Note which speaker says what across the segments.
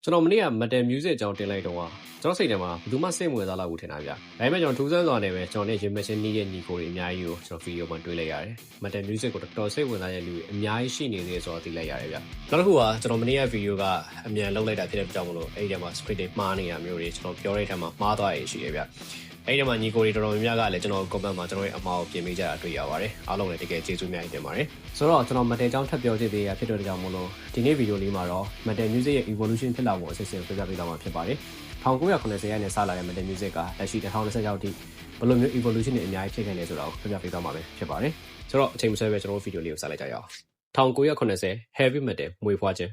Speaker 1: ကျွန်တော်မနေ့က Metal Music အကြောင်းတင်လိုက်တော့ကျွန်တော်စိတ်ထဲမှာဘယ်သူမှစိတ်ဝင်စားလောက်ဘူးထင်တာဗျ။ဒါပေမဲ့ကျွန်တော်ထူးဆန်းစွာနဲ့ပဲကျွန်တော်နဲ့ရင်မချင်းနီးတဲ့ညီကိုတွေအများကြီးကိုကျွန်တော်ဗီဒီယိုမှာတွေ့လိုက်ရတယ်။ Metal Music ကိုတော်တော်စိတ်ဝင်စားတဲ့လူတွေအများကြီးရှိနေသေးတယ်ဆိုတော့သိလိုက်ရတယ်ဗျ။နောက်တစ်ခုကကျွန်တော်မနေ့ကဗီဒီယိုကအမြန်လုပ်လိုက်တာဖြစ်တဲ့ကြောင့်မလို့အဲ့ဒီထဲမှာ script တွေမှားနေတာမျိုးတွေကျွန်တော်ပြောတဲ့ထဲမှာမှားသွားရရှိတယ်ဗျ။အဲ့ဒီမှာညီကိုတွေတော်တော်များများကလည်းကျွန်တော် comment မှာကျွန်တော်ရဲ့အမှားကိုပြင်ပေးကြတာတွေ့ရပါတယ်။အားလုံးလည်းတကယ်ကျေးဇူးများတင်ပါတယ်။ဆိုတော့ကျွန်တော် Metal အကြောင်းထပ်ပြောချင်သေးတာဖြစ်တဲ့ကြောင့်မလို့ဒီနေ့ဗီဒီယိုလေးမှာတော့ Metal Music ရဲ့ evolution ဖြစ်လာဖို့အစစ်အစစ်ပြပြပေးသွားမှာဖြစ်ပါတယ်။1990ရဲ့နဲ့စလာတဲ့ Metal Music ကလက်ရှိ2026ထိဘယ်လိုမျိုး evolution တွေအများကြီးဖြစ်ခဲ့နေဆိုတာကိုပြပြပေးသွားမှာပဲဖြစ်ပါတယ်။ဆိုတော့အချိန်မဆွဲပဲကျွန်တော်ဗီဒီယိုလေးကိုစလိုက်ကြရအောင်။1990 Heavy Metal မွေးဖွားခြင်း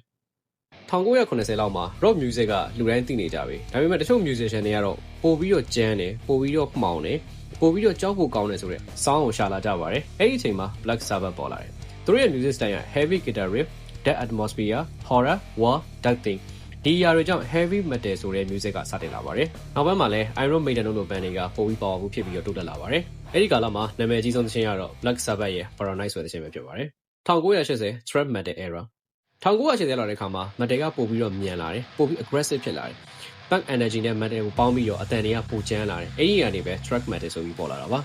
Speaker 1: 1990လောက်မှာ rock music ကလူတိုင်းသိနေကြပြီဒါပေမဲ့တချို့ musician တွေကတော့ပို့ပြီးတော့ကြမ်းတယ်ပို့ပြီးတော့မှောင်တယ်ပို့ပြီးတော့ကြောက်ဖို့ကောင်းတယ်ဆိုတဲ့ sound ကိုရှာလာကြပါတယ်အဲ့ဒီအချိန်မှာ Black Sabbath ပေါ်လာတယ်သူတို့ရဲ့ music style က heavy guitar riff death atmosphere horror war dark theme ဒီအရာတွေကြောင့် heavy metal ဆိုတဲ့ music ကစတင်လာပါတယ်နောက်ပိုင်းမှာလည်း Iron Maiden တို့လို band တွေကပို့ပြီး powerful ဖြစ်ပြီးတော့တိုးတက်လာပါတယ်အဲ့ဒီကာလမှာနာမည်အကြီးဆုံးသင်းကတော့ Black Sabbath ရဲ့ Paranoid ဆိုတဲ့သင်းပဲဖြစ်ပါတယ်1980 thrash metal era 1980လောက်တဲ့ခါမှာ metal ကပို့ပြီးတော့မြန်လာတယ်ပို့ပြီး aggressive ဖြစ်လာတယ် punk energy နဲ့ metal ကိုပေါင်းပြီးတော့အတန်တွေကပိုကျန်းလာတယ်အဲ့ဒီကနေပဲ thrash metal ဆိုပြီးပေါ်လာတာပါ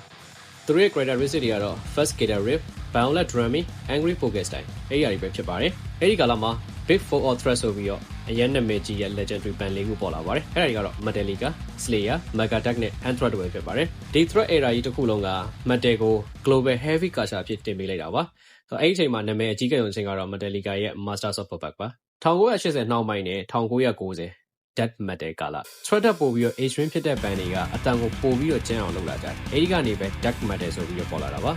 Speaker 1: သူတို့ရဲ့ characteristic တွေကတော့ fast guitar riff violent drumming angry pocket style အဲ့ဒီအရာတွေပဲဖြစ်ပါတယ်အဲ့ဒီကာလမှာ big four or thrash ဆိုပြီးတော့အရင်နာမည်ကြီးရဲ့ legendary band လေးခုပေါ်လာပါတယ်အဲ့ဒါတွေကတော့ Metallica Slayer Megadeth နဲ့ Anthrax တို့ပဲဖြစ်ပါတယ်ဒီ thrash era ကြီးတစ်ခုလုံးက metal ကို global heavy culture ဖြစ်တင်ပေးလိုက်တာပါအဲ့ဒီအချိန်မှာနာမည်အကြီးဆုံးချင်းကတော့ Metallica ရဲ့ Masters of Puppets ပါ1980နောက်ပိုင်းနဲ့1990 Death Metal ကာလ thrash ပို့ပြီးတော့ extreme ဖြစ်တဲ့ band တွေကအတန်ကိုပို့ပြီးတော့ကျန်းအောင်လုပ်လာကြတယ်အဲ့ဒီကနေပဲ Death Metal ဆိုပြီးတော့ပေါ်လာတာပါ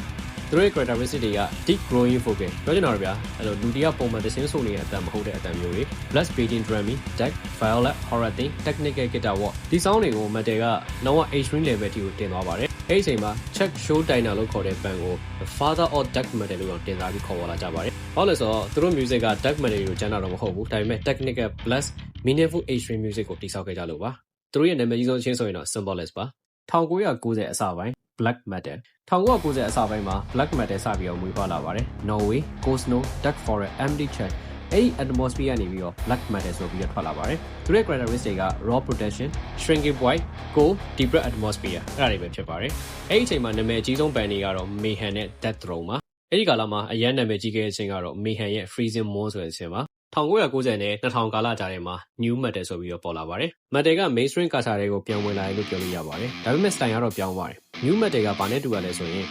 Speaker 1: သူတို့ရဲ့ characteristic တွေက deep growing vocal ပြောချင်တာဗျာအဲ့လိုလူတယောက်ပုံမှန်သင်းဆိုနေတဲ့အတန်မဟုတ်တဲ့အတန်မျိုးတွေ blast beating drumming death violent horror thing technical guitar work ဒီ sound တွေကို metal ကလုံးဝ extreme level ထိကိုတင်သွားပါတယ်အဲ့ဒီအချိန်မှာ Chuck Schuldiner လို့ခေါ်တဲ့ band ကို father of death metal လို့တင်စားပြီးခေါ်ပေါ်လာကြပါတယ်ဟုတ်လဲဆိုတော့သူတို့ music က death metal ကိုကျန်တာတော့မဟုတ်ဘူးဒါပေမဲ့ technical blast meaningful extreme music ကိုတိစောက်ခဲ့ကြလို့ပါသူတို့ရဲ့နာမည်ကြီးဆုံးအချင်းဆိုရင်တော့ Symbolist ပါ1990အစပိုင်း Black Metal 1990အစပိုင်းမှာ Black Metal စပြီးတော့မွေးဖွားလာပါတယ် Norway Ghost Snow Dark Forest Empty Church အဲ့ဒီ atmosphere ကနေပြီးတော့ Black Metal ဆိုပြီးတော့ထွက်လာပါတယ်သူတို့ရဲ့ characteristic က raw protection shrinking void cold deeper atmosphere အဲ့ဒါတွေပဲဖြစ်ပါတယ်အဲ့ဒီအချိန်မှာနာမည်အကြီးဆုံး band တွေကတော့ Mayhem နဲ့ Death Throne ပါအဲ့ဒီကာလမှာအရန်နာမည်ကြီးခဲ့တဲ့အချိန်ကတော့ Mayhem ရဲ့ Freezing Moon ဆိုတဲ့အချိန်ပါ1990နဲ့2000ကာလကြားထဲမှာ New Metal ဆိုပြီးတော့ပေါ်လာပါတယ်။ Metal က mainstream culture တွေကိုပြန်ဝင်လာတယ်လို့ပြောလို့ရပါတယ်။ဒါပေမဲ့ style ကတော့ပြောင်းသွားတယ်။ New Metal ကဘာနဲ့တူရလဲဆိုရင်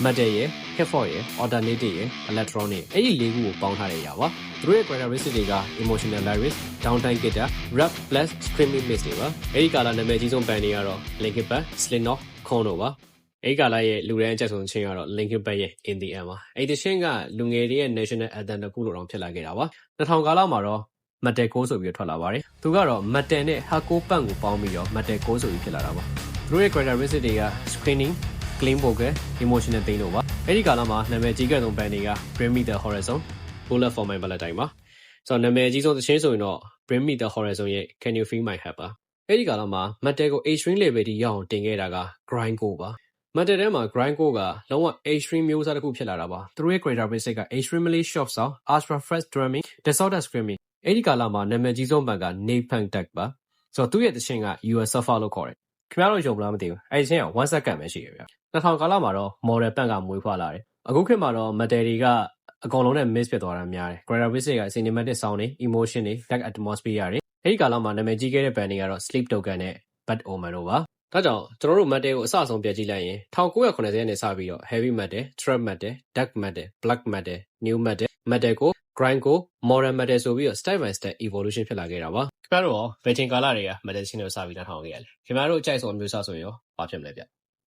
Speaker 1: Metal ရဲ့ Hip Hop ရဲ့ Alternative ရဲ့ Electronic အဲ့ဒီလေးခုကိုပေါင်းထားတဲ့အရာပါ။သူတို့ရဲ့ characteristic တွေက emotional lyrics, downtime guitar, rap plus screaming mix တွေပါ။အဲ့ဒီကာလနာမည်ကြီးဆုံး band တွေကတော့ Linkin Park, Slipknot, Korn တို့ပါ။အဲ့ဒီကာလရဲ့လူတိုင်းအကြိုက်ဆုံးချင်းကတော့ Linkin Park ရဲ့ In the End ပါ။အဲ့ဒီချင်းကလူငယ်တွေရဲ့ national anthem တစ်ခုလိုတောင်ဖြစ်လာခဲ့တာပါ2000ကာလမှာတော့ Metal Core ဆိုပြီးထွက်လာပါတယ်သူကတော့ Metal နဲ့ Hardcore Punk ကိုပေါင်းပြီးတော့ Metal Core ဆိုပြီးဖြစ်လာတာပါသူတို့ရဲ့ characteristic တွေက screaming clean vocal emotional thing တို့ပါအဲ့ဒီကာလမှာနာမည်ကြီးခဲ့ဆုံး band တွေက Bring Me the Horizon Bullet for My Valentine ပါဆိုတော့နာမည်ကြီးဆုံးသချင်းဆိုရင်တော့ Bring Me the Horizon ရဲ့ Can You Feel My Heart ပါအဲ့ဒီကာလမှာ Metal ကို extreme level ထိရောက်အောင်တင်ခဲ့တာက grindcore ပါMetal ထဲမှာ grindcore ကလုံးဝ extreme မျိုးစားတစ်ခုဖြစ်လာတာပါသူတို့ရဲ့ characteristic က extremely short sound ultra fast drumming distorted screaming အဲ့ဒီကာလမှာနာမည်ကြီးဆုံးဘန်က Napalm Death ပါဆိုတော့သူ့ရဲ့သချင်းက You Are Suffer လို့ခေါ်တယ်ခင်ဗျားတို့ယုံမလားမသိဘူးအဲ့ဒီသချင်းက1 second ပဲရှိရဗျ2000ကာလမှာတော့ model punk ကမွေးဖွားလာတယ်အခုခေတ်မှာတော့ metal တွေကအကုန်လုံးနဲ့ mix ဖြစ်သွားတာများတယ် characteristic က cinematic sound တွေ emotion တွေ dark atmosphere တွေအဲ့ဒီကာလမှာနာမည်ကြီးခဲ့တဲ့ band တွေကတော့ Sleep Token နဲ့ Bad Omen တို့ပါဒါကြောင့်ကျွန်တော်တို့ metal ကိုအစအဆုံးပြကြည့်လိုက်ရင်1990နဲ့စပြီးတော့ heavy metal, thrash metal, dark metal, black metal, new metal, metal ကို grindcore, modern metal ဆိုပြီးတော့ step by step evolution ဖြစ်လာခဲ့တာပါခင်ဗျားတို့ရောဘယ်ချိန်ကာလတွေက metal ချင်းတွေကိုစပြီးနားထောင်ခဲ့ရလဲခင်ဗျားတို့အကြိုက်ဆုံးအမျိုးအစားဆိုရင်ရောဘာဖြစ်မလဲဗျ